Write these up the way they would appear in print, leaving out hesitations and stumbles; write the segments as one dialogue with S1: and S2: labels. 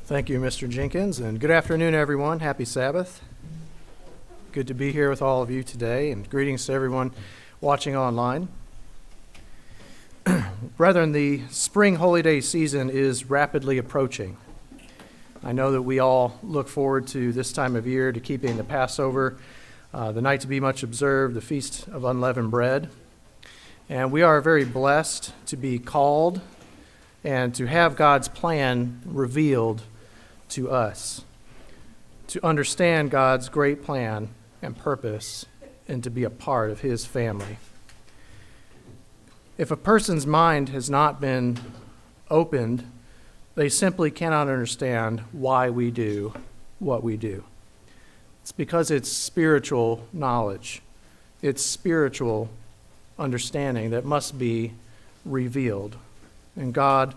S1: Thank you, Mr. Jenkins, and good afternoon, everyone. Happy Sabbath. Good to be here with all of you today, and greetings to everyone watching online. Brethren, the spring holiday season is rapidly approaching. I know that we all look forward to this time of year, to keeping the Passover, the night to be much observed, the Feast of Unleavened Bread. And we are very blessed to be called and to have God's plan revealed to us, to understand God's great plan and purpose, and to be a part of His family. If a person's mind has not been opened, they simply cannot understand why we do what we do. It's because it's spiritual knowledge. It's spiritual understanding that must be revealed. And God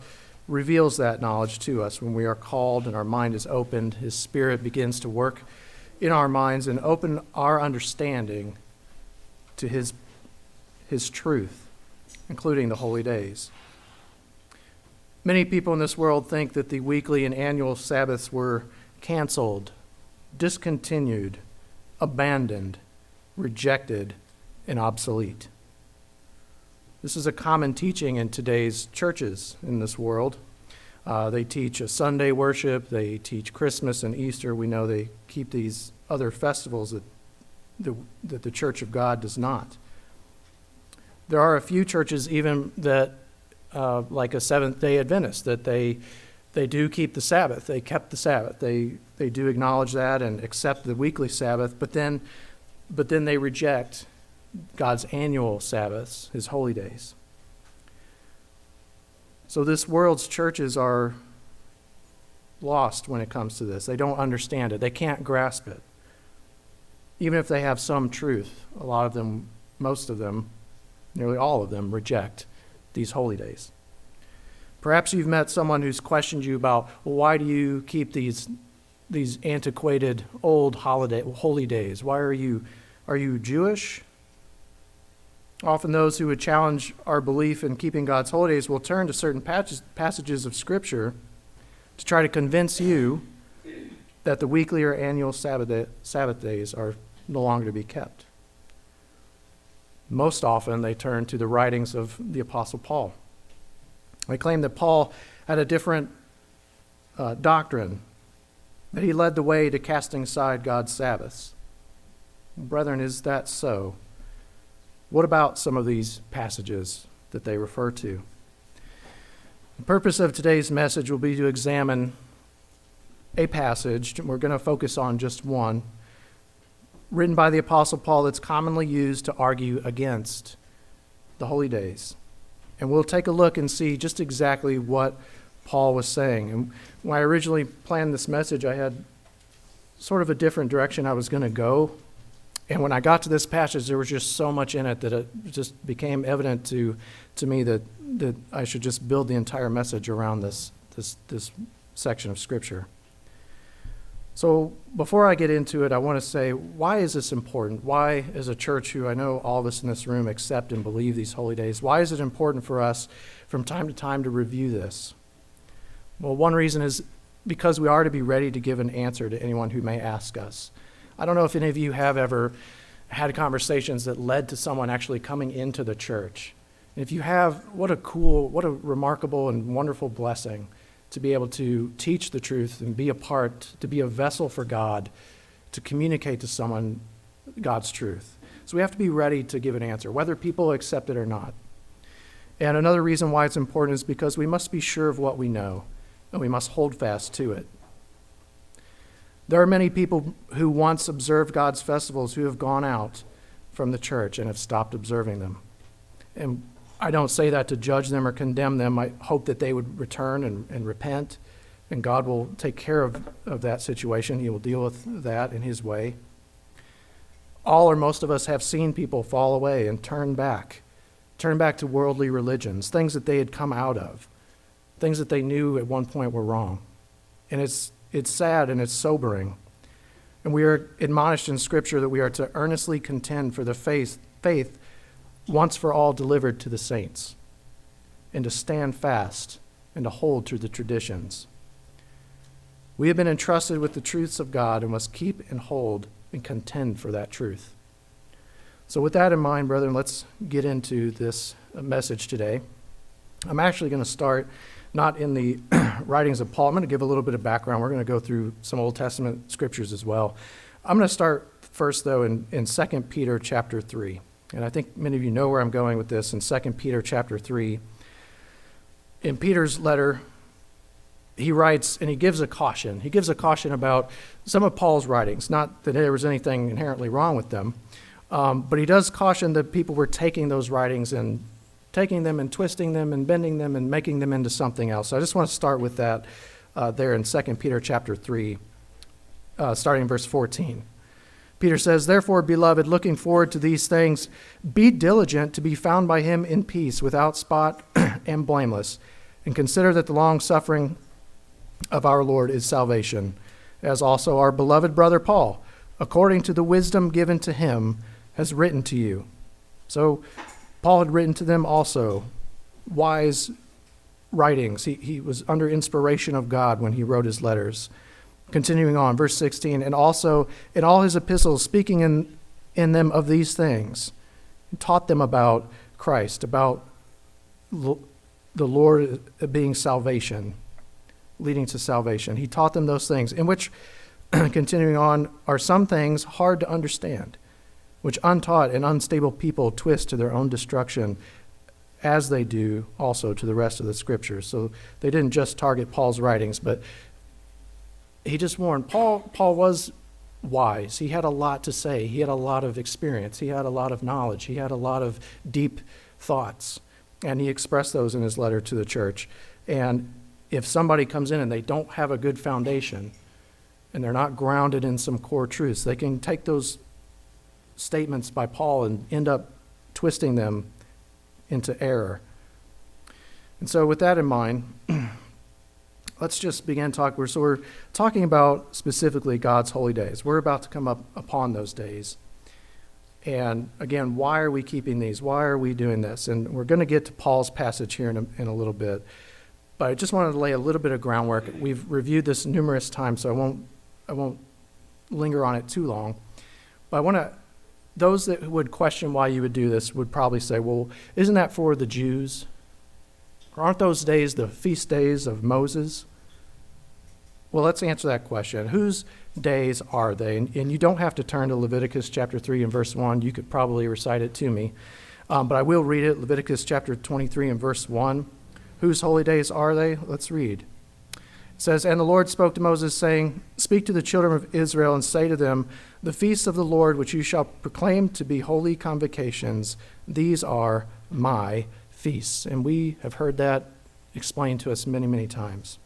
S1: reveals that knowledge to us when we are called and our mind is opened. His Spirit begins to work in our minds and open our understanding to His truth, including the holy days. Many people in this world think that the weekly and annual Sabbaths were canceled, discontinued, abandoned, rejected, and obsolete. This is a common teaching in today's churches in this world. They teach a Sunday worship, they teach Christmas and Easter. We know they keep these other festivals that the Church of God does not. There are a few churches even that, like a Seventh-day Adventist, that they do keep the Sabbath. They kept the Sabbath. They do acknowledge that and accept the weekly Sabbath, but then they reject God's annual Sabbaths, His holy days. So this world's churches are lost when it comes to this. They don't understand it. They can't grasp it. Even if they have some truth, a lot of them, most of them, nearly all of them reject these holy days. Perhaps you've met someone who's questioned you about, well, why do you keep these antiquated old holy days? Why are you Jewish? Often those who would challenge our belief in keeping God's holy days will turn to certain passages of Scripture to try to convince you that the weekly or annual Sabbath days are no longer to be kept. Most often they turn to the writings of the Apostle Paul. They claim that Paul had a different doctrine, that he led the way to casting aside God's Sabbaths. Brethren, is that so? What about some of these passages that they refer to? The purpose of today's message will be to examine a passage, and we're going to focus on just one, written by the Apostle Paul that's commonly used to argue against the holy days. And we'll take a look and see just exactly what Paul was saying. And when I originally planned this message, I had sort of a different direction I was going to go. And when I got to this passage, there was just so much in it that it just became evident to me that I should just build the entire message around this section of Scripture. So before I get into it, I want to say, why is this important? Why, as a church who I know all of us in this room accept and believe these holy days, why is it important for us from time to time to review this? Well, one reason is because we are to be ready to give an answer to anyone who may ask us. I don't know if any of you have ever had conversations that led to someone actually coming into the church. And if you have, what a remarkable and wonderful blessing to be able to teach the truth and be a part, to be a vessel for God, to communicate to someone God's truth. So we have to be ready to give an answer, whether people accept it or not. And another reason why it's important is because we must be sure of what we know, and we must hold fast to it. There are many people who once observed God's festivals who have gone out from the church and have stopped observing them. And I don't say that to judge them or condemn them. I hope that they would return and repent, and God will take care of that situation. He will deal with that in His way. All or most of us have seen people fall away and turn back to worldly religions, things that they had come out of, things that they knew at one point were wrong. And it's sad and it's sobering. And we are admonished in Scripture that we are to earnestly contend for the faith once for all delivered to the saints, and to stand fast and to hold to the traditions. We have been entrusted with the truths of God and must keep and hold and contend for that truth. So with that in mind, brethren, let's get into this message today. I'm actually going to start not in the writings of Paul. I'm going to give a little bit of background. We're going to go through some Old Testament scriptures as well. I'm going to start first, though, in 2 Peter chapter 3. And I think many of you know where I'm going with this. In 2 Peter chapter 3, in Peter's letter, he writes, and he gives a caution. He gives a caution about some of Paul's writings. Not that there was anything inherently wrong with them, but he does caution that people were taking those writings and taking them and twisting them and bending them and making them into something else. So I just want to start with that there in 2 Peter chapter 3, starting in verse 14. Peter says, "Therefore, beloved, looking forward to these things, be diligent to be found by him in peace, without spot and blameless, and consider that the long-suffering of our Lord is salvation, as also our beloved brother Paul, according to the wisdom given to him, has written to you." So Paul had written to them also wise writings. He was under inspiration of God when he wrote his letters. Continuing on, verse 16, "And also in all his epistles, speaking in them of these things, he taught them about Christ, about the Lord being salvation, leading to salvation. He taught them those things, in which," continuing on, "are some things hard to understand, which untaught and unstable people twist to their own destruction, as they do also to the rest of the scriptures." So they didn't just target Paul's writings, but he just warned. Paul was wise. He had a lot to say. He had a lot of experience. He had a lot of knowledge. He had a lot of deep thoughts. And he expressed those in his letter to the church. And if somebody comes in and they don't have a good foundation and they're not grounded in some core truths, they can take those statements by Paul and end up twisting them into error. And so with that in mind, let's just begin talking. So we're talking about specifically God's holy days. We're about to come up upon those days. And again, why are we keeping these? Why are we doing this? And we're going to get to Paul's passage here in a little bit. But I just wanted to lay a little bit of groundwork. We've reviewed this numerous times, so I won't linger on it too long. But those that would question why you would do this would probably say, well, isn't that for the Jews? Or aren't those days the feast days of Moses? Well, let's answer that question. Whose days are they? And you don't have to turn to Leviticus chapter 3 and verse 1. You could probably recite it to me. But I will read it, Leviticus chapter 23 and verse 1. Whose holy days are they? Let's read. It says, "And the Lord spoke to Moses, saying, Speak to the children of Israel and say to them, The feasts of the Lord which you shall proclaim to be holy convocations, these are my feasts." And we have heard that explained to us many, many times.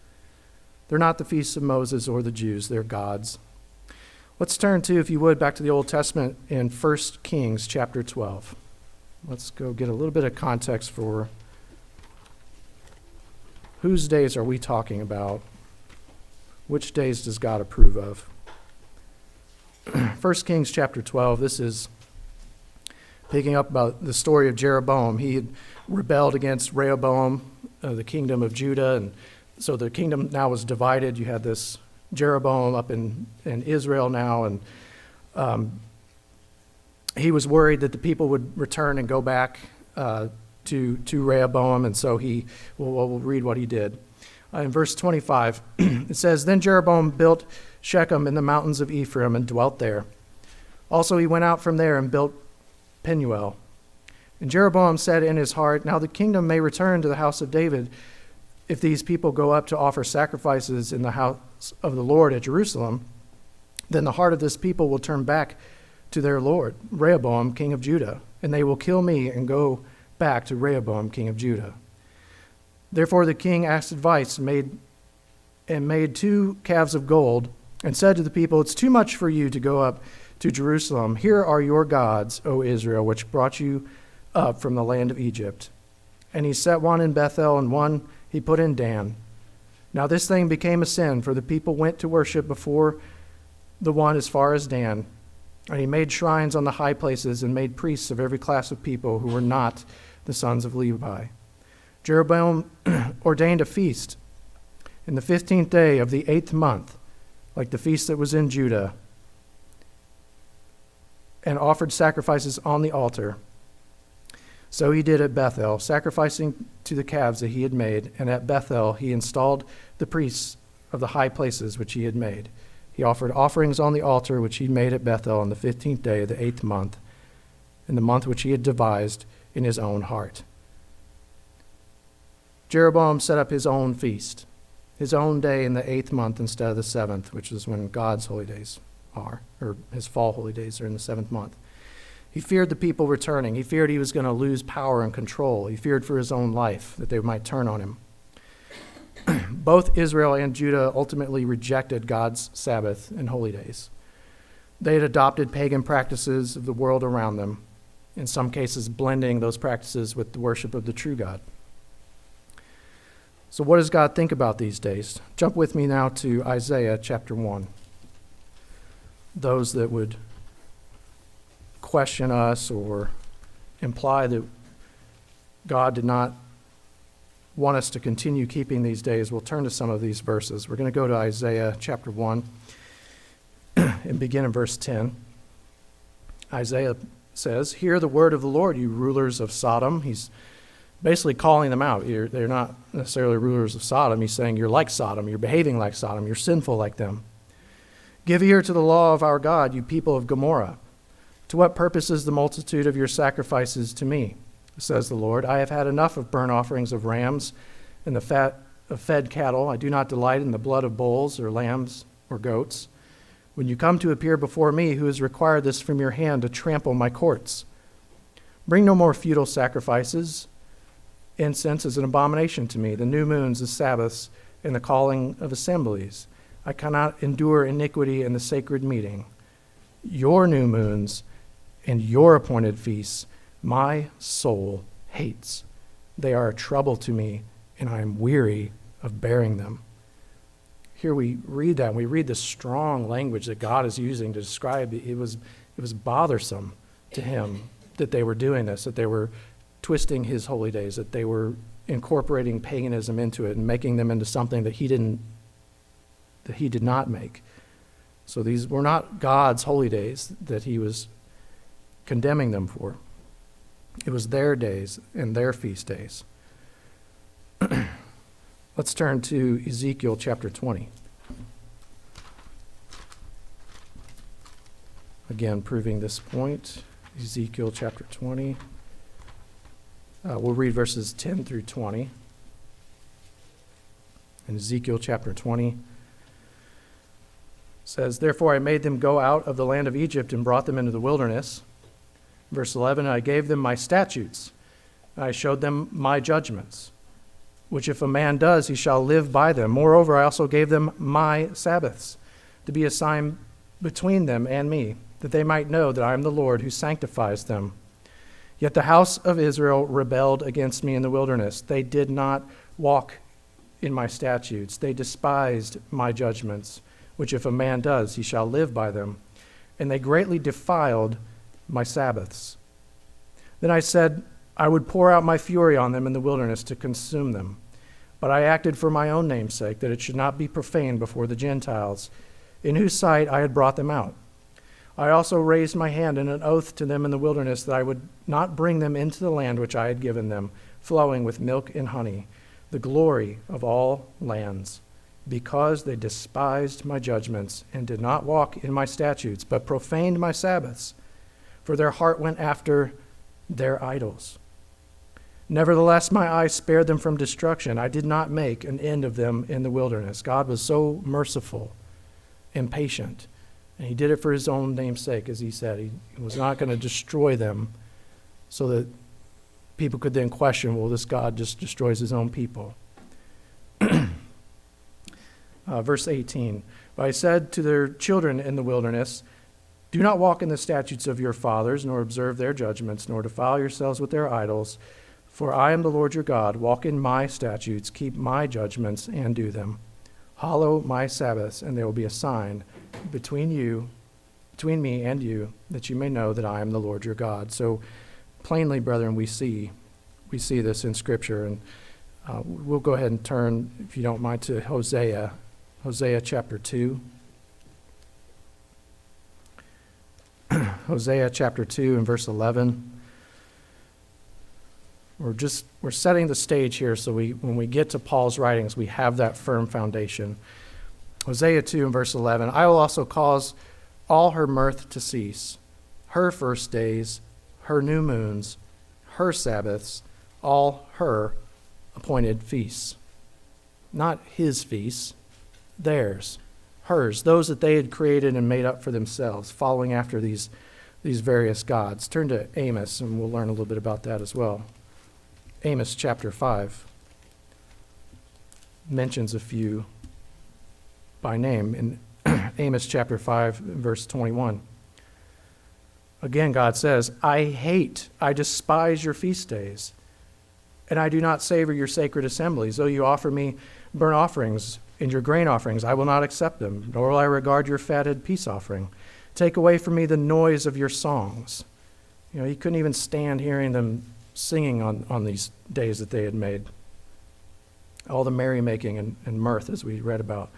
S1: They're not the feasts of Moses or the Jews. They're God's. Let's turn to, if you would, back to the Old Testament in 1 Kings chapter 12. Let's go get a little bit of context for whose days are we talking about? Which days does God approve of? 1 Kings chapter 12, this is picking up about the story of Jeroboam. He had rebelled against Rehoboam, the kingdom of Judah, and so the kingdom now was divided. You had this Jeroboam up in Israel now, and he was worried that the people would return and go back to Rehoboam, and so we'll read what he did. In verse 25, it says, "Then Jeroboam built Shechem in the mountains of Ephraim and dwelt there. Also he went out from there and built Penuel. And Jeroboam said in his heart, Now the kingdom may return to the house of David if these people go up to offer sacrifices in the house of the Lord at Jerusalem. Then the heart of this people will turn back to their Lord, Rehoboam, king of Judah, and they will kill me and go back to Rehoboam, king of Judah. Therefore the king asked advice and made 2 calves of gold and said to the people, It's too much for you to go up to Jerusalem. Here are your gods, O Israel, which brought you up from the land of Egypt. And he set one in Bethel and one he put in Dan. Now this thing became a sin, for the people went to worship before the one as far as Dan. And he made shrines on the high places and made priests of every class of people who were not the sons of Levi. Jeroboam ordained a feast in the 15th day of the 8th month, like the feast that was in Judah, and offered sacrifices on the altar. So he did at Bethel, sacrificing to the calves that he had made, and at Bethel he installed the priests of the high places which he had made. He offered offerings on the altar which he made at Bethel on the 15th day of the 8th month, in the month which he had devised in his own heart. Jeroboam set up his own feast, his own day in the 8th month instead of the 7th, which is when God's holy days are, or his fall holy days are in the 7th month. He feared the people returning. He feared he was going to lose power and control. He feared for his own life, that they might turn on him. Both Israel and Judah ultimately rejected God's Sabbath and holy days. They had adopted pagan practices of the world around them, in some cases blending those practices with the worship of the true God. So what does God think about these days? Jump with me now to Isaiah chapter 1. Those that would question us or imply that God did not want us to continue keeping these days, we'll turn to some of these verses. We're going to go to Isaiah chapter 1 and begin in verse 10. Isaiah says, "Hear the word of the Lord, you rulers of Sodom." He's basically calling them out. They're not necessarily rulers of Sodom. He's saying, you're like Sodom, you're behaving like Sodom, you're sinful like them. "Give ear to the law of our God, you people of Gomorrah. To what purpose is the multitude of your sacrifices to me? Says the Lord. I have had enough of burnt offerings of rams and the fat of fed cattle. I do not delight in the blood of bulls or lambs or goats. When you come to appear before me, who has required this from your hand to trample my courts? Bring no more futile sacrifices. Incense is an abomination to me, the new moons, the Sabbaths, and the calling of assemblies. I cannot endure iniquity in the sacred meeting. Your new moons and your appointed feasts, my soul hates. They are a trouble to me, and I am weary of bearing them." Here we read that, and we read the strong language that God is using to describe it. It was bothersome to him that they were doing this, that they were twisting his holy days, that they were incorporating paganism into it and making them into something that he did not make. So these were not God's holy days that he was condemning them for. It was their days and their feast days. Let's turn to Ezekiel chapter 20. Again, proving this point. Ezekiel chapter 20. We'll read verses 10 through 20. In Ezekiel chapter 20 says, "Therefore I made them go out of the land of Egypt and brought them into the wilderness." Verse 11, "I gave them my statutes. I showed them my judgments, which if a man does, he shall live by them. Moreover, I also gave them my Sabbaths, to be a sign between them and me, that they might know that I am the Lord who sanctifies them. Yet the house of Israel rebelled against me in the wilderness. They did not walk in my statutes. They despised my judgments, which if a man does, he shall live by them. And they greatly defiled my Sabbaths. Then I said, I would pour out my fury on them in the wilderness to consume them. But I acted for my own name's sake, that it should not be profaned before the Gentiles, in whose sight I had brought them out. I also raised my hand in an oath to them in the wilderness that I would not bring them into the land which I had given them, flowing with milk and honey, the glory of all lands, because they despised my judgments and did not walk in my statutes, but profaned my Sabbaths, for their heart went after their idols. Nevertheless, my eye spared them from destruction. I did not make an end of them in the wilderness." God was so merciful and patient, and he did it for his own name's sake, as he said. He was not going to destroy them so that people could then question, well, this God just destroys his own people. Verse 18, "But I said to their children in the wilderness, do not walk in the statutes of your fathers, nor observe their judgments, nor defile yourselves with their idols. For I am the Lord your God. Walk in my statutes, keep my judgments, and do them. Hallow my Sabbaths, and there will be a sign between me and you, that you may know that I am the Lord your God." So plainly, brethren, we see this in Scripture. And we'll go ahead and turn, if you don't mind, to Hosea chapter 2. Hosea chapter 2 and verse 11. We're setting the stage here so when we get to Paul's writings, we have that firm foundation. Hosea 2 and verse 11, I will also cause all her mirth to cease, her first days, her new moons, her Sabbaths, all her appointed feasts. Not his feasts, theirs, hers, those that they had created and made up for themselves, following after these various gods. Turn to Amos, and we'll learn a little bit about that as well. Amos chapter 5 mentions a few by name in Amos chapter 5, verse 21. Again, God says, I despise your feast days, and I do not savor your sacred assemblies. Though you offer me burnt offerings and your grain offerings, I will not accept them, nor will I regard your fatted peace offering. Take away from me the noise of your songs. He couldn't even stand hearing them singing on these days that they had made. All the merrymaking and mirth, as we read about.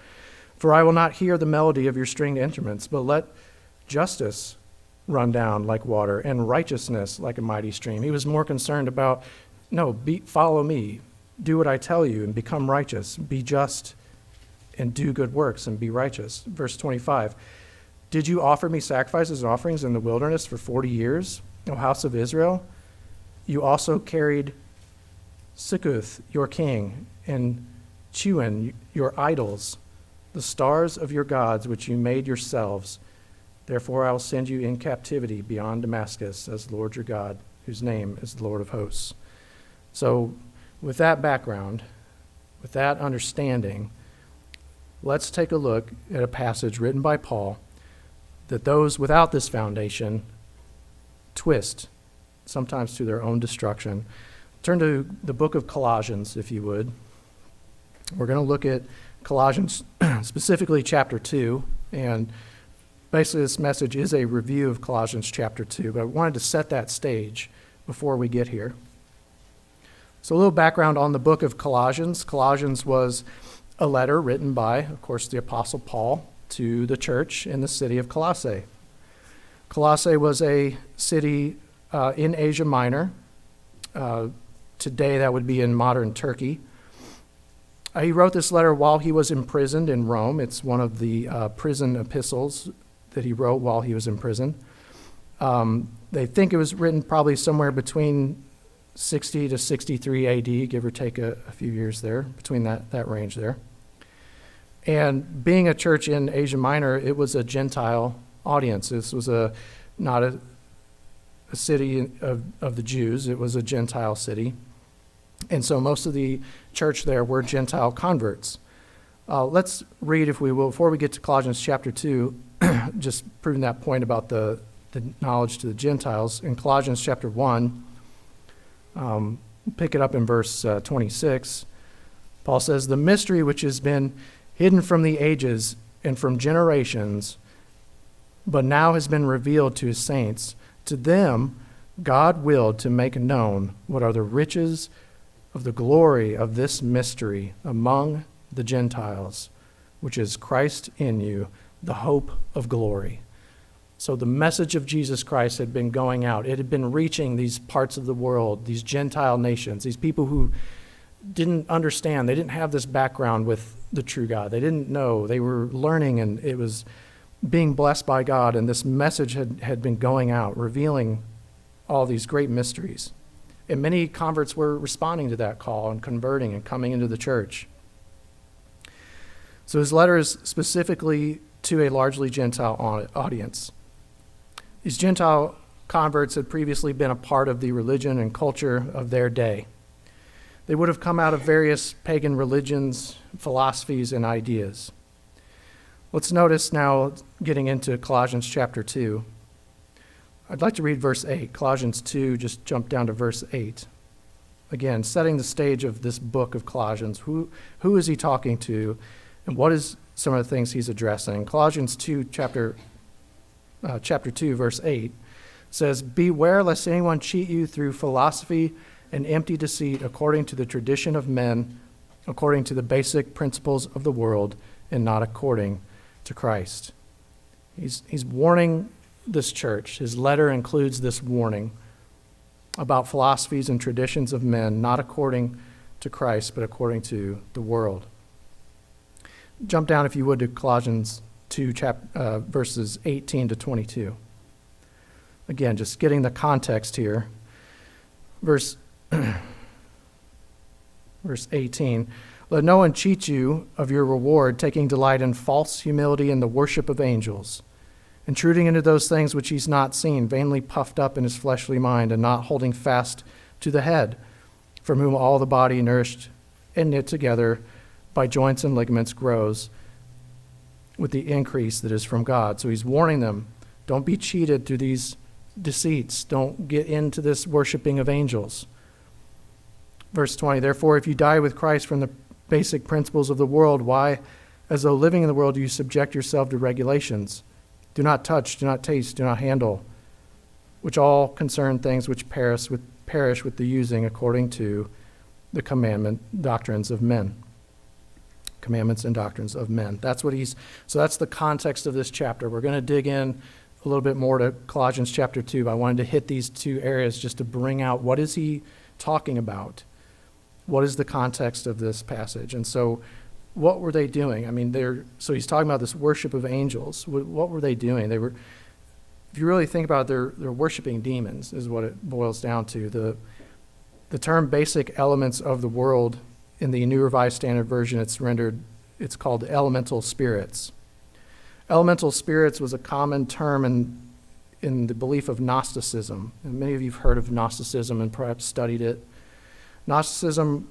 S1: For I will not hear the melody of your stringed instruments, but let justice run down like water and righteousness like a mighty stream. He was more concerned about, follow me, do what I tell you and become righteous, be just and do good works and be righteous. Verse 25, did you offer me sacrifices and offerings in the wilderness for 40 years, O house of Israel? You also carried Sikkuth, your king, and Chuan, your idols, the stars of your gods which you made yourselves. Therefore I will send you in captivity beyond Damascus, says the Lord your God, whose name is the Lord of hosts. So with that background, with that understanding, let's take a look at a passage written by Paul that those without this foundation twist, sometimes to their own destruction. Turn to the book of Colossians, if you would. We're going to look at Colossians, specifically chapter 2, and basically this message is a review of Colossians chapter 2, but I wanted to set that stage before we get here. So a little background on the book of Colossians. Colossians was a letter written by, of course, the Apostle Paul to the church in the city of Colossae. Colossae was a city in Asia Minor. Today that would be in modern Turkey. He wrote this letter while he was imprisoned in Rome. It's one of the prison epistles that he wrote while he was in prison. They think it was written probably somewhere between 60 to 63 AD, give or take a few years there, between that range there. And being a church in Asia Minor, it was a Gentile audience. This was not a city of the Jews. It was a Gentile city. And so most of the church there were Gentile converts. Let's read, if we will, before we get to Colossians chapter 2, just proving that point about the knowledge to the Gentiles. In Colossians chapter 1, pick it up in verse 26. Paul says, the mystery which has been hidden from the ages and from generations, but now has been revealed to his saints. To them God willed to make known what are the riches of the glory of this mystery among the Gentiles, which is Christ in you, the hope of glory. So the message of Jesus Christ had been going out. It had been reaching these parts of the world, these Gentile nations, these people who didn't understand. They didn't have this background with the true God. They didn't know. They were learning, and it was being blessed by God, and this message had been going out, revealing all these great mysteries. And many converts were responding to that call and converting and coming into the church. So his letter is specifically to a largely Gentile audience. These Gentile converts had previously been a part of the religion and culture of their day. They would have come out of various pagan religions, philosophies, and ideas. Let's notice now, getting into Colossians chapter 2. I'd like to read verse 8. Colossians 2, just jump down to verse 8. Again, setting the stage of this book of Colossians. Who is he talking to, and what is some of the things he's addressing? Colossians 2, chapter 2, verse 8 says, beware lest anyone cheat you through philosophy and empty deceit according to the tradition of men, according to the basic principles of the world, and not according to Christ. He's warning this church. His letter includes this warning about philosophies and traditions of men, not according to Christ, but according to the world. Jump down, if you would, to Colossians 2, verses 18 to 22. Again, just getting the context here. Verse 18, let no one cheat you of your reward, taking delight in false humility and the worship of angels, intruding into those things which he's not seen, vainly puffed up in his fleshly mind, and not holding fast to the head, from whom all the body, nourished and knit together by joints and ligaments, grows with the increase that is from God. So he's warning them, don't be cheated through these deceits. Don't get into this worshiping of angels. Verse 20, therefore, if you die with Christ from the basic principles of the world, why, as though living in the world, do you subject yourself to regulations? Do not touch, do not taste, do not handle, which all concern things which perish with the using according to the doctrines of men. Commandments and doctrines of men. So that's the context of this chapter. We're going to dig in a little bit more to Colossians chapter 2, but I wanted to hit these two areas just to bring out what is he talking about? What is the context of this passage? And so what were they doing? I mean, so he's talking about this worship of angels. What were they doing? If you really think about it, they're worshiping demons is what it boils down to. The term basic elements of the world in the New Revised Standard Version, it's called elemental spirits. Elemental spirits was a common term in the belief of Gnosticism. And many of you have heard of Gnosticism and perhaps studied it. Gnosticism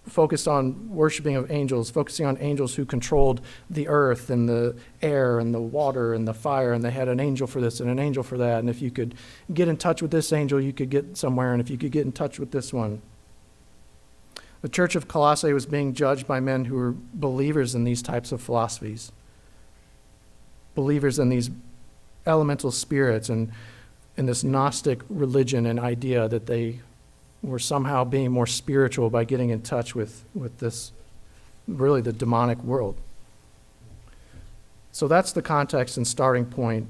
S1: focused on worshiping of angels, focusing on angels who controlled the earth and the air and the water and the fire, and they had an angel for this and an angel for that. And if you could get in touch with this angel, you could get somewhere, and if you could get in touch with this one. The church of Colossae was being judged by men who were believers in these types of philosophies, believers in these elemental spirits and in this Gnostic religion and idea that they were somehow being more spiritual by getting in touch with this, really the demonic world. So that's the context and starting point.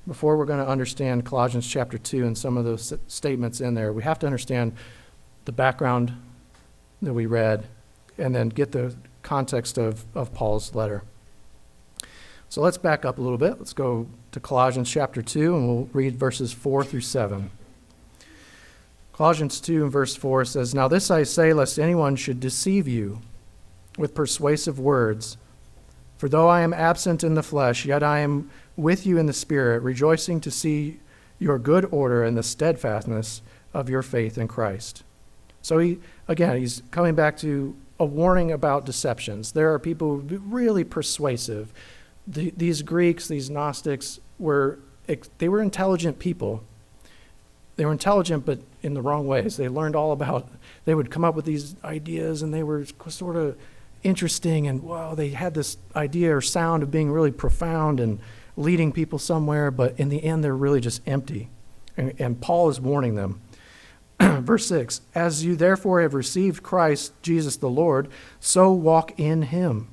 S1: Before we're going to understand Colossians chapter 2 and some of those statements in there, we have to understand the background that we read and then get the context of Paul's letter. So let's back up a little bit. Let's go to Colossians chapter 2, and we'll read verses 4 through 7. Colossians 2 and verse 4 says, now this I say, lest anyone should deceive you with persuasive words. For though I am absent in the flesh, yet I am with you in the Spirit, rejoicing to see your good order and the steadfastness of your faith in Christ. So he's coming back to a warning about deceptions. There are people who are really persuasive. These Greeks, these Gnostics, they were intelligent people. They were intelligent, but in the wrong ways. They learned all about, they would come up with these ideas, and they were sort of interesting, and wow, they had this idea or sound of being really profound and leading people somewhere, but in the end, they're really just empty. And Paul is warning them. Verse 6, as you therefore have received Christ Jesus the Lord, so walk in him,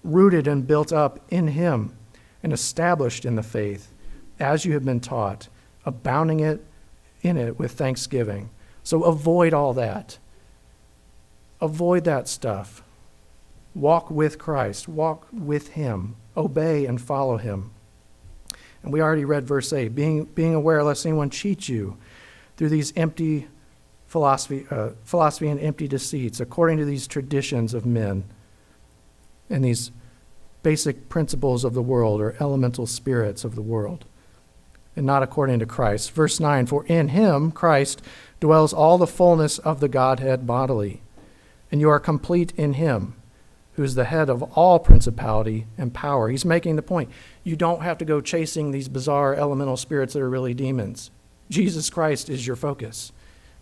S1: rooted and built up in him, and established in the faith, as you have been taught, abounding in it with thanksgiving. So avoid all that. Avoid that stuff. Walk with Christ. Walk with him. Obey and follow him. And we already read verse 8, being aware lest anyone cheat you through these empty philosophy and empty deceits, according to these traditions of men and these basic principles of the world or elemental spirits of the world, and not according to Christ. Verse 9, for in him, Christ, dwells all the fullness of the Godhead bodily, and you are complete in him, who is the head of all principality and power. He's making the point. You don't have to go chasing these bizarre elemental spirits that are really demons. Jesus Christ is your focus.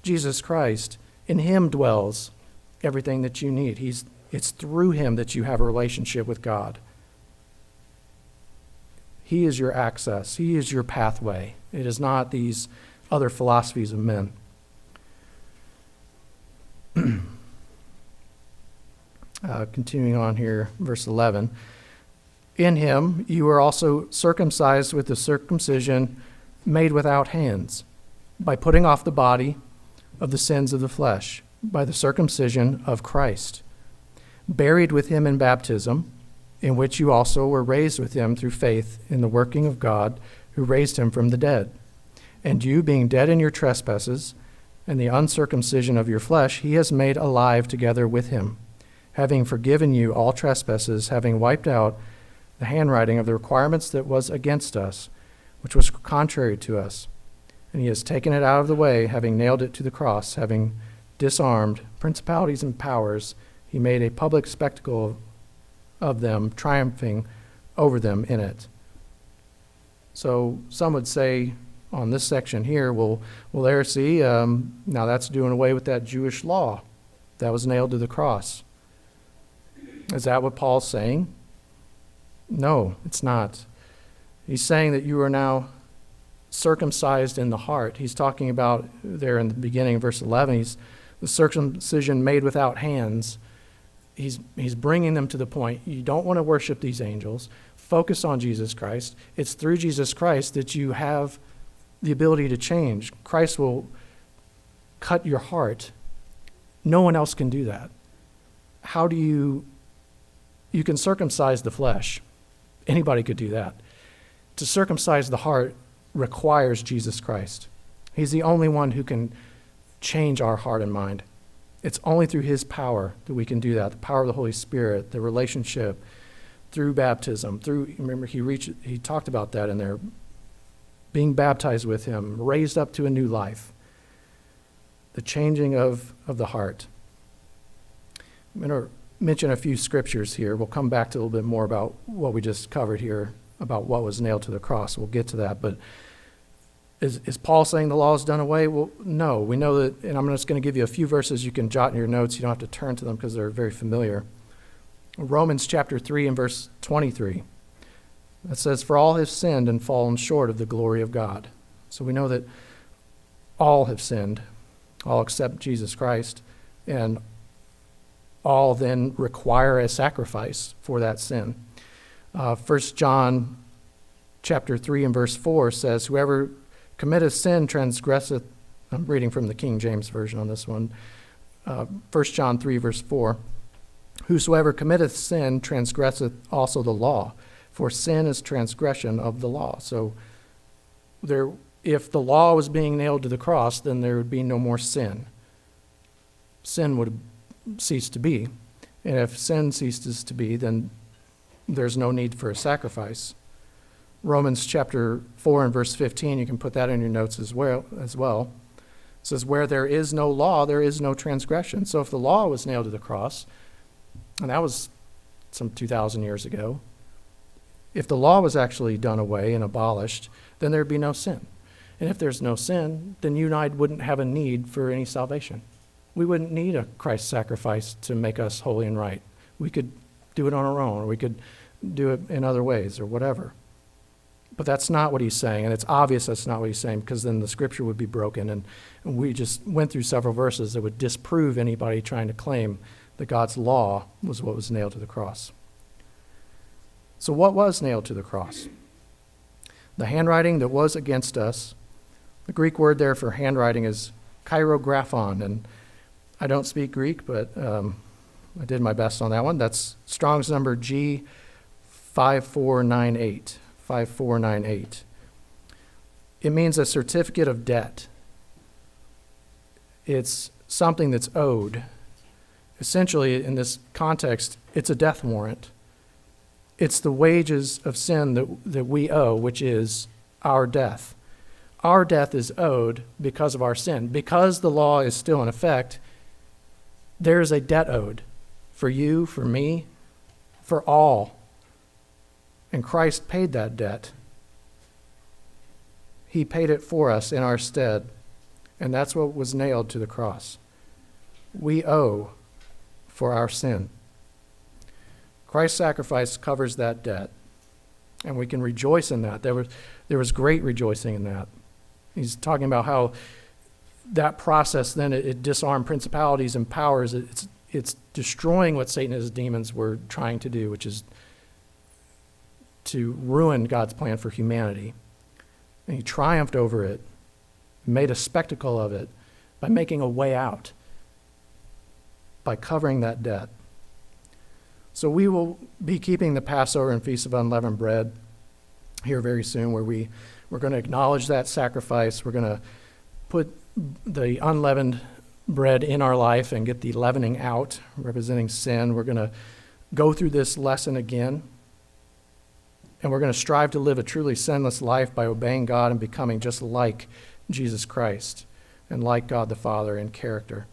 S1: Jesus Christ, in him dwells everything that you need. It's through him that you have a relationship with God. He is your access. He is your pathway. It is not these other philosophies of men. Continuing on here, verse 11. In him you were also circumcised with the circumcision made without hands, by putting off the body of the sins of the flesh, by the circumcision of Christ, buried with him in baptism, in which you also were raised with him through faith in the working of God, who raised him from the dead. And you, being dead in your trespasses and the uncircumcision of your flesh, he has made alive together with him, having forgiven you all trespasses, having wiped out the handwriting of the requirements that was against us, which was contrary to us. And he has taken it out of the way, having nailed it to the cross, having disarmed principalities and powers. He made a public spectacle of them, triumphing over them in it. So some would say on this section here, well there, see, now that's doing away with that Jewish law that was nailed to the cross. Is that what Paul's saying? No, it's not. He's saying that you are now circumcised in the heart. He's talking about there in the beginning of verse 11, he's the circumcision made without hands. He's bringing them to the point. You don't want to worship these angels. Focus on Jesus Christ. It's through Jesus Christ that you have the ability to change. Christ will cut your heart. No one else can do that. How do you can circumcise the flesh. Anybody could do that. To circumcise the heart requires Jesus Christ. He's the only one who can change our heart and mind. It's only through his power that we can do that. The power of the Holy Spirit, the relationship, through baptism, remember he talked about that in there, being baptized with him, raised up to a new life, the changing of the heart. I'm going to mention a few scriptures here. We'll come back to a little bit more about what we just covered here, about what was nailed to the cross. We'll get to that. But is Paul saying the law is done away? Well, no. We know that, and I'm just going to give you a few verses you can jot in your notes. You don't have to turn to them because they're very familiar. Romans chapter 3 and verse 23. That says, "For all have sinned and fallen short of the glory of God." So we know that all have sinned, all except Jesus Christ, and all then require a sacrifice for that sin. 1 John chapter 3 and verse 4 says, "Whoever committeth sin transgresseth," I'm reading from the King James Version on this one, 1 John 3 verse 4, "Whosoever committeth sin transgresseth also the law, for sin is transgression of the law." So if the law was being nailed to the cross, then there would be no more sin. Sin would cease to be. And if sin ceases to be, then there's no need for a sacrifice. Romans chapter 4 and verse 15, you can put that in your notes as well. It says, "Where there is no law, there is no transgression." So if the law was nailed to the cross, and that was some 2,000 years ago, if the law was actually done away and abolished, then there'd be no sin. And if there's no sin, then you and I wouldn't have a need for any salvation. We wouldn't need a Christ sacrifice to make us holy and right. We could do it on our own, or we could do it in other ways, or whatever. But that's not what he's saying, and it's obvious that's not what he's saying, because then the scripture would be broken, and we just went through several verses that would disprove anybody trying to claim that God's law was what was nailed to the cross. So what was nailed to the cross? The handwriting that was against us. The Greek word there for handwriting is cheirographon, and I don't speak Greek, but I did my best on that one. That's Strong's number G5498. 5498. It means a certificate of debt. It's something that's owed. Essentially, in this context, it's a death warrant. It's the wages of sin that we owe, which is our death. Our death is owed because of our sin. Because the law is still in effect, there is a debt owed for you, for me, for all. And Christ paid that debt. He paid it for us in our stead. And that's what was nailed to the cross. We owe for our sin. Christ's sacrifice covers that debt. And we can rejoice in that. There was great rejoicing in that. He's talking about how that process then it disarmed principalities and powers. It's destroying what Satan and his demons were trying to do, which is to ruin God's plan for humanity. And he triumphed over it, made a spectacle of it by making a way out, by covering that debt. So we will be keeping the Passover and Feast of Unleavened Bread here very soon, where we're going to acknowledge that sacrifice. We're going to put the unleavened bread in our life and get the leavening out, representing sin. We're going to go through this lesson again, and we're going to strive to live a truly sinless life by obeying God and becoming just like Jesus Christ and like God the Father in character.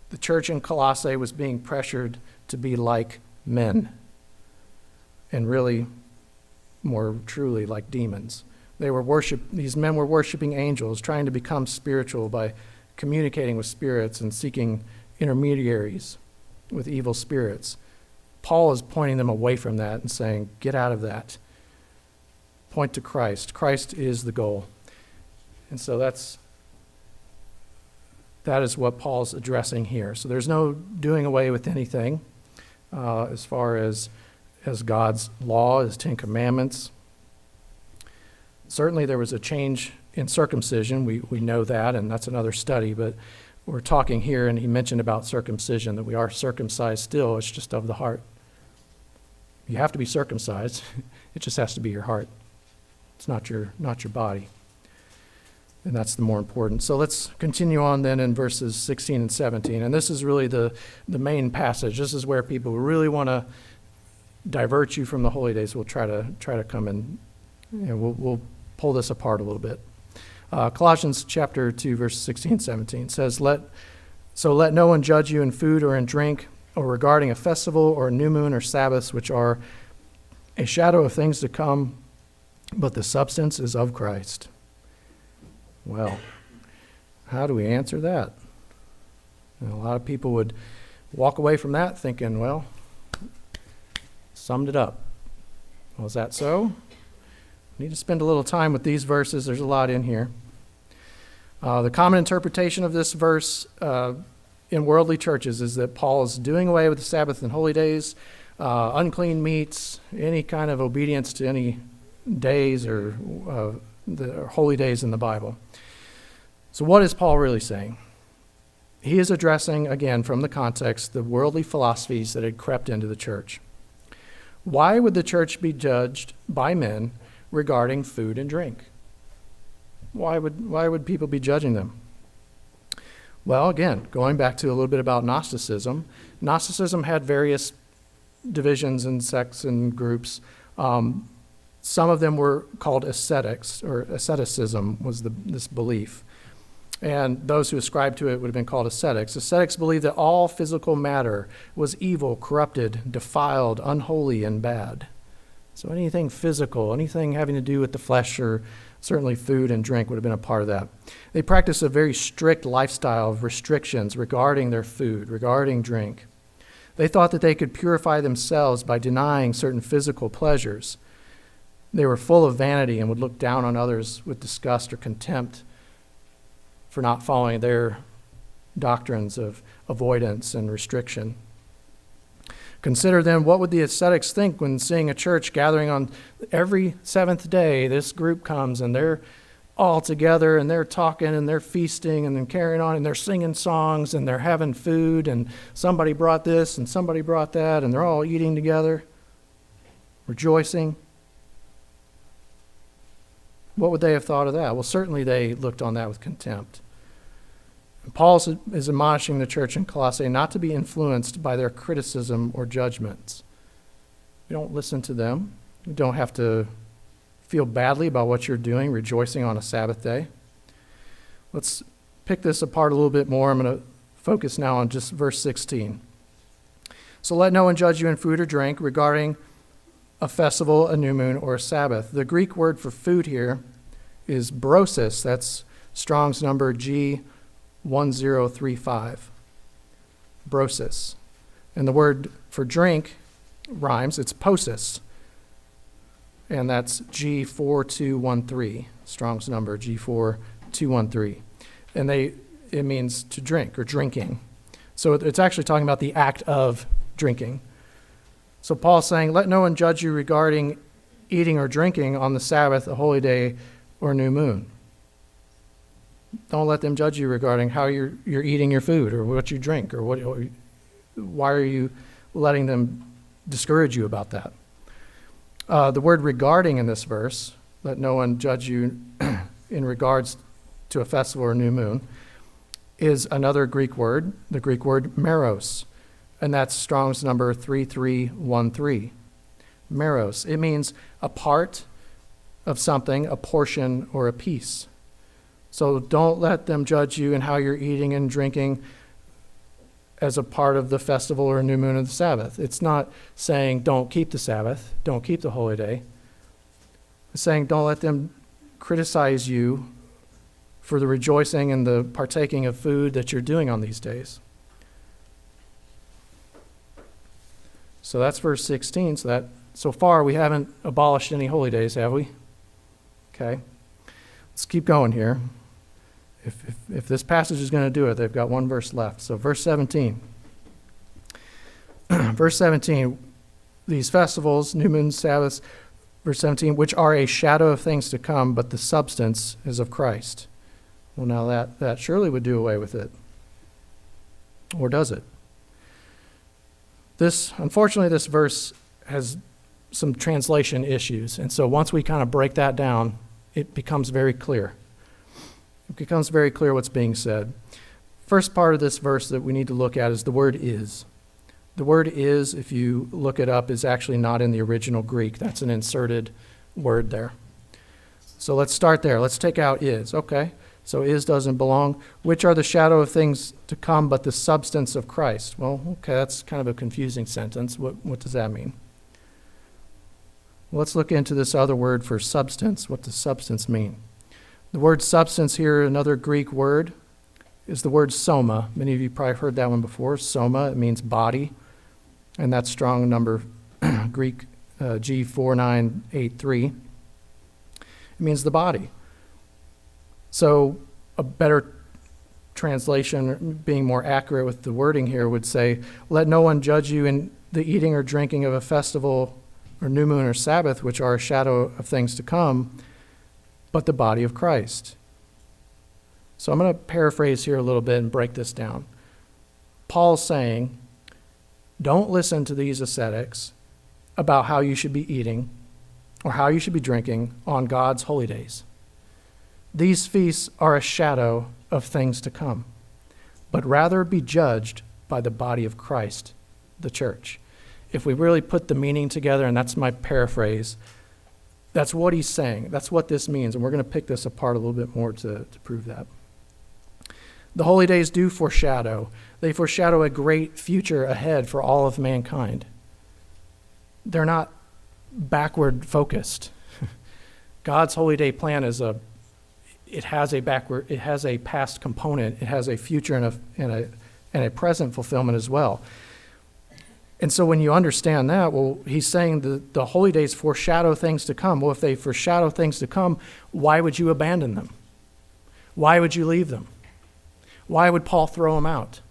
S1: The church in Colossae was being pressured to be like men, and really more truly like demons. These men were worshiping angels, trying to become spiritual by communicating with spirits and seeking intermediaries with evil spirits. Paul is pointing them away from that and saying, get out of that. Point to Christ. Christ is the goal. And so that is what Paul's addressing here. So there's no doing away with anything as far as God's law, his 10 Commandments. Certainly there was a change in circumcision. We know that, and that's another study, but we're talking here, and he mentioned about circumcision, that we are circumcised still. It's just of the heart. You have to be circumcised. It just has to be your heart. It's not your body. And that's the more important. So let's continue on then in verses 16 and 17. And this is really the main passage. This is where people really want to divert you from the holy days. We'll try to come in, we'll pull this apart a little bit. Colossians chapter 2, verses 16 and 17 says, let no one judge you in food or in drink, or regarding a festival or a new moon or Sabbaths, which are a shadow of things to come, but the substance is of Christ. Well, how do we answer that? And a lot of people would walk away from that thinking, well, summed it up. Well, is that so? Need to spend a little time with these verses. There's a lot in here. The common interpretation of this verse in worldly churches is that Paul is doing away with the Sabbath and holy days, unclean meats, any kind of obedience to any days or the holy days in the Bible. So what is Paul really saying? He is addressing, again, from the context, the worldly philosophies that had crept into the church. Why would the church be judged by men regarding food and drink? Why would people be judging them? Well, again, going back to a little bit about Gnosticism, Gnosticism had various divisions and sects and groups. Some of them were called ascetics, or asceticism was this belief. And those who ascribed to it would have been called ascetics. Ascetics believed that all physical matter was evil, corrupted, defiled, unholy, and bad. So anything physical, anything having to do with the flesh, or certainly food and drink would have been a part of that. They practiced a very strict lifestyle of restrictions regarding their food, regarding drink. They thought that they could purify themselves by denying certain physical pleasures. They were full of vanity and would look down on others with disgust or contempt for not following their doctrines of avoidance and restriction. Consider then, what would the ascetics think when seeing a church gathering on every seventh day? This group comes and they're all together and they're talking and they're feasting and then carrying on and they're singing songs and they're having food and somebody brought this and somebody brought that and they're all eating together, rejoicing. What would they have thought of that? Well, certainly they looked on that with contempt. Paul is admonishing the church in Colossae not to be influenced by their criticism or judgments. You don't listen to them. You don't have to feel badly about what you're doing, rejoicing on a Sabbath day. Let's pick this apart a little bit more. I'm going to focus now on just verse 16. So let no one judge you in food or drink regarding a festival, a new moon, or a Sabbath. The Greek word for food here is brosis. That's Strong's number G1035. Brosis. And the word for drink rhymes. It's posis. And that's G4213. Strong's number G4213. And it means to drink or drinking. So it's actually talking about the act of drinking. So Paul's saying, let no one judge you regarding eating or drinking on the Sabbath, a holy day, or new moon. Don't let them judge you regarding how you're eating your food or what you drink or why are you letting them discourage you about that. The word regarding in this verse, let no one judge you in regards to a festival or new moon, is another Greek word, the Greek word meros, and that's Strong's number 3313. Meros. It means a part of something, a portion, or a piece. So don't let them judge you in how you're eating and drinking as a part of the festival or new moon of the Sabbath. It's not saying don't keep the Sabbath, don't keep the holy day. It's saying don't let them criticize you for the rejoicing and the partaking of food that you're doing on these days. So that's verse 16. So far we haven't abolished any holy days, have we? Okay. Let's keep going here. If this passage is going to do it, they've got one verse left. So verse 17. Verse 17, these festivals, new moons, Sabbaths, verse 17, which are a shadow of things to come, but the substance is of Christ. Well, now that surely would do away with it. Or does it? Unfortunately, this verse has some translation issues. And so once we kind of break that down, it becomes very clear. It becomes very clear what's being said. First part of this verse that we need to look at is the word is. The word is, if you look it up, is actually not in the original Greek. That's an inserted word there. So let's start there. Let's take out is. Okay, so is doesn't belong. Which are the shadow of things to come, but the substance of Christ? Well, okay, that's kind of a confusing sentence. What does that mean? Let's look into this other word for substance. What does substance mean? The word substance here, another Greek word, is the word soma. Many of you probably heard that one before. Soma, it means body. And that's Strong number Greek G4983. It means the body. So a better translation, being more accurate with the wording here, would say, let no one judge you in the eating or drinking of a festival or new moon or Sabbath, which are a shadow of things to come, but the body of Christ. So I'm going to paraphrase here a little bit and break this down. Paul's saying, don't listen to these ascetics about how you should be eating or how you should be drinking on God's holy days. These feasts are a shadow of things to come, but rather be judged by the body of Christ, the church. If we really put the meaning together, and that's my paraphrase, that's what he's saying. That's what this means, and we're going to pick this apart a little bit more to prove that. The holy days do foreshadow. They foreshadow a great future ahead for all of mankind. They're not backward focused. God's holy day plan it has a past component. It has a future and a present fulfillment as well. And so when you understand that, well, he's saying the holy days foreshadow things to come. Well, if they foreshadow things to come, why would you abandon them? Why would you leave them? Why would Paul throw them out?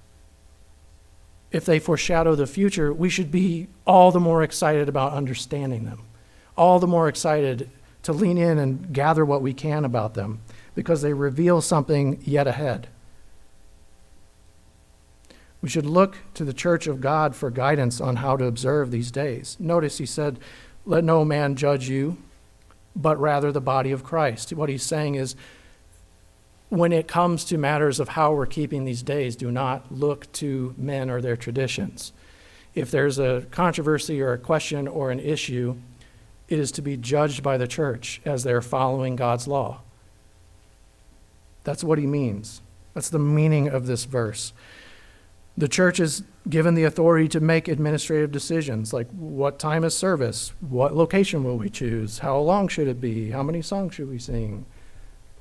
S1: If they foreshadow the future, we should be all the more excited about understanding them, all the more excited to lean in and gather what we can about them, because they reveal something yet ahead. We should look to the church of God for guidance on how to observe these days. Notice he said, let no man judge you, but rather the body of Christ. What he's saying is, when it comes to matters of how we're keeping these days, do not look to men or their traditions. If there's a controversy or a question or an issue, it is to be judged by the church as they're following God's law. That's what he means. That's the meaning of this verse. The church is given the authority to make administrative decisions, like what time is service, what location will we choose, how long should it be, how many songs should we sing,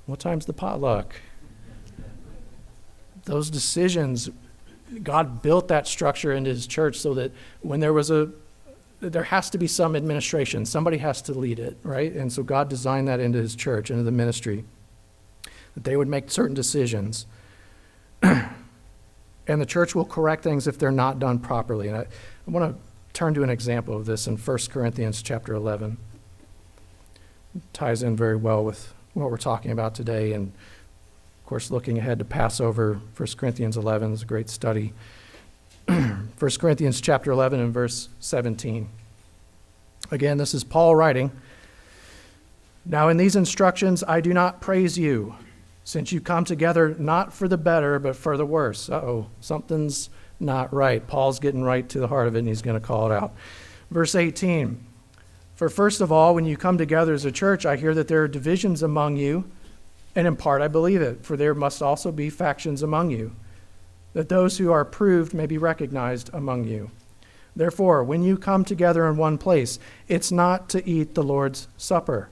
S1: what time's the potluck. Those decisions, God built that structure into his church so that when there has to be some administration, somebody has to lead it, right? And so God designed that into his church, into the ministry, that they would make certain decisions. And the church will correct things if they're not done properly. And I want to turn to an example of this in 1 Corinthians chapter 11. ties in very well with what we're talking about today. And of course, looking ahead to Passover, 1 Corinthians 11 is a great study. 1 Corinthians chapter 11 and verse 17. Again, this is Paul writing. Now in these instructions I do not praise you, since you come together not for the better, but for the worse. Something's not right. Paul's getting right to the heart of it, and he's going to call it out. Verse 18. For first of all, when you come together as a church, I hear that there are divisions among you, and in part I believe it, for there must also be factions among you, that those who are approved may be recognized among you. Therefore, when you come together in one place, it's not to eat the Lord's Supper.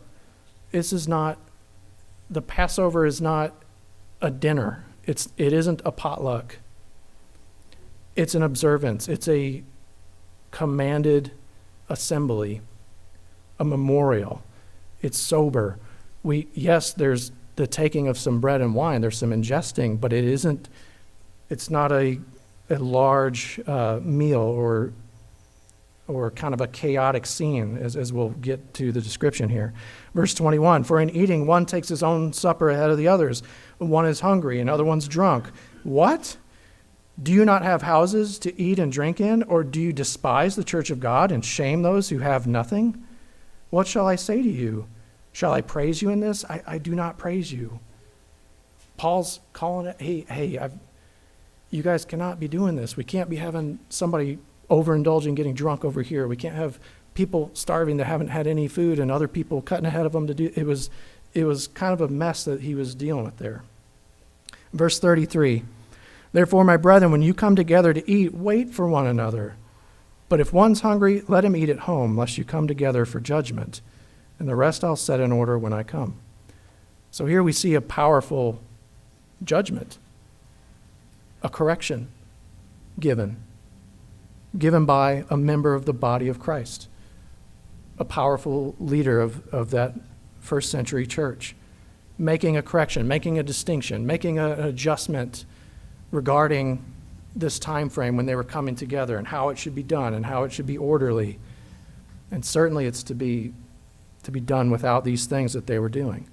S1: The Passover is not a dinner. It isn't a potluck. It's an observance. It's a commanded assembly, a memorial. It's sober. Yes, there's the taking of some bread and wine. There's some ingesting, but it's not a large meal or kind of a chaotic scene, as we'll get to the description here. Verse 21, for in eating, one takes his own supper ahead of the others. One is hungry, another one's drunk. What? Do you not have houses to eat and drink in? Or do you despise the church of God and shame those who have nothing? What shall I say to you? Shall I praise you in this? I do not praise you. Paul's calling it, hey, you guys cannot be doing this. We can't be having somebody overindulging, getting drunk over here. We can't have people starving that haven't had any food and other people cutting ahead of them to do. It was kind of a mess that he was dealing with there. Verse 33, therefore, my brethren, when you come together to eat, wait for one another. But if one's hungry, let him eat at home, lest you come together for judgment. And the rest I'll set in order when I come. So here we see a powerful judgment, a correction given by a member of the body of Christ, a powerful leader of that first century church, making a correction, making a distinction, making an adjustment regarding this time frame when they were coming together and how it should be done and how it should be orderly. And certainly it's to be done without these things that they were doing.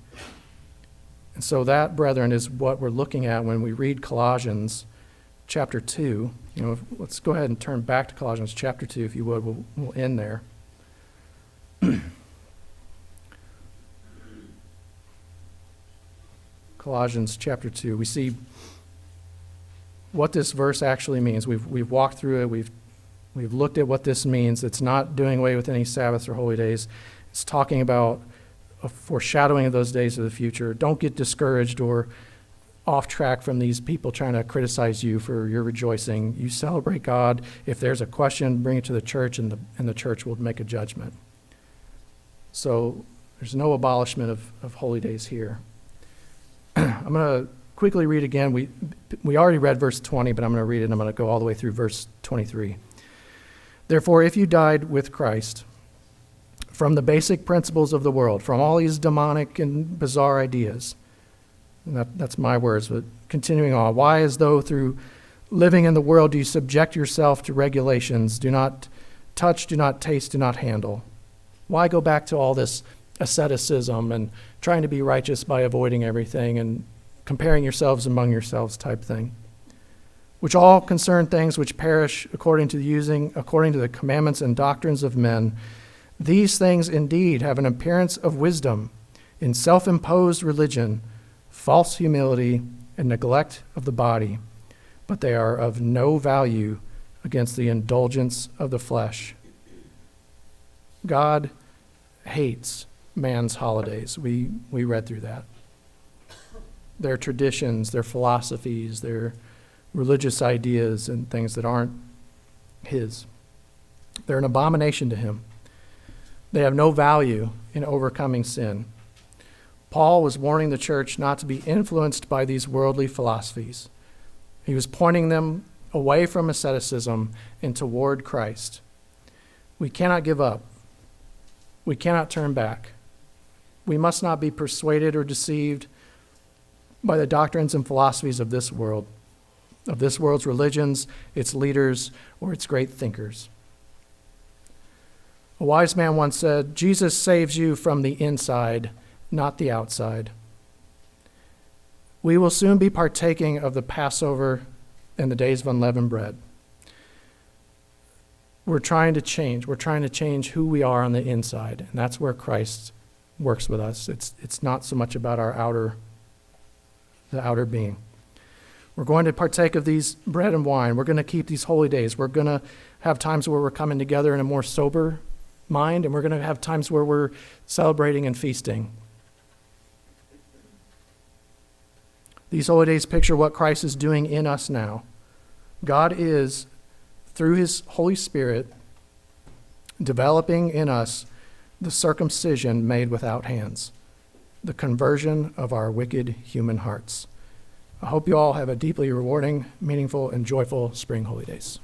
S1: And so that, brethren, is what we're looking at when we read Colossians chapter 2. Let's go ahead and turn back to Colossians chapter 2, if you would. We'll end there. Colossians chapter 2. We see what this verse actually means. We've walked through it. We've looked at what this means. It's not doing away with any Sabbaths or holy days. It's talking about a foreshadowing of those days of the future. Don't get discouraged or off track from these people trying to criticize you for your rejoicing. You celebrate God. If there's a question, bring it to the church, and the church will make a judgment. So there's no abolishment of holy days here. I'm going to quickly read again. We already read verse 20, but I'm going to read it. I'm going to go all the way through verse 23. Therefore, if you died with Christ from the basic principles of the world, from all these demonic and bizarre ideas, and that's my words, but continuing on, why, as though through living in the world, do you subject yourself to regulations? Do not touch, do not taste, do not handle. Why go back to all this asceticism and trying to be righteous by avoiding everything and comparing yourselves among yourselves type thing? Which all concern things which perish according to the commandments and doctrines of men. These things indeed have an appearance of wisdom in self-imposed religion, false humility, and neglect of the body, but they are of no value against the indulgence of the flesh. God hates man's holidays. We read through that. Their traditions, their philosophies, their religious ideas and things that aren't his. They're an abomination to him. They have no value in overcoming sin. Paul was warning the church not to be influenced by these worldly philosophies. He was pointing them away from asceticism and toward Christ. We cannot give up. We cannot turn back. We must not be persuaded or deceived by the doctrines and philosophies of this world, of this world's religions, its leaders, or its great thinkers. A wise man once said, Jesus saves you from the inside, not the outside. We will soon be partaking of the Passover and the days of unleavened bread. We're trying to change. We're trying to change who we are on the inside, and that's where Christ works with us. It's not so much about the outer being. We're going to partake of these bread and wine. We're going to keep these holy days. We're going to have times where we're coming together in a more sober mind, and we're going to have times where we're celebrating and feasting. These holy days picture what Christ is doing in us now. God is, through his Holy Spirit, developing in us the circumcision made without hands, the conversion of our wicked human hearts. I hope you all have a deeply rewarding, meaningful, and joyful spring holy days.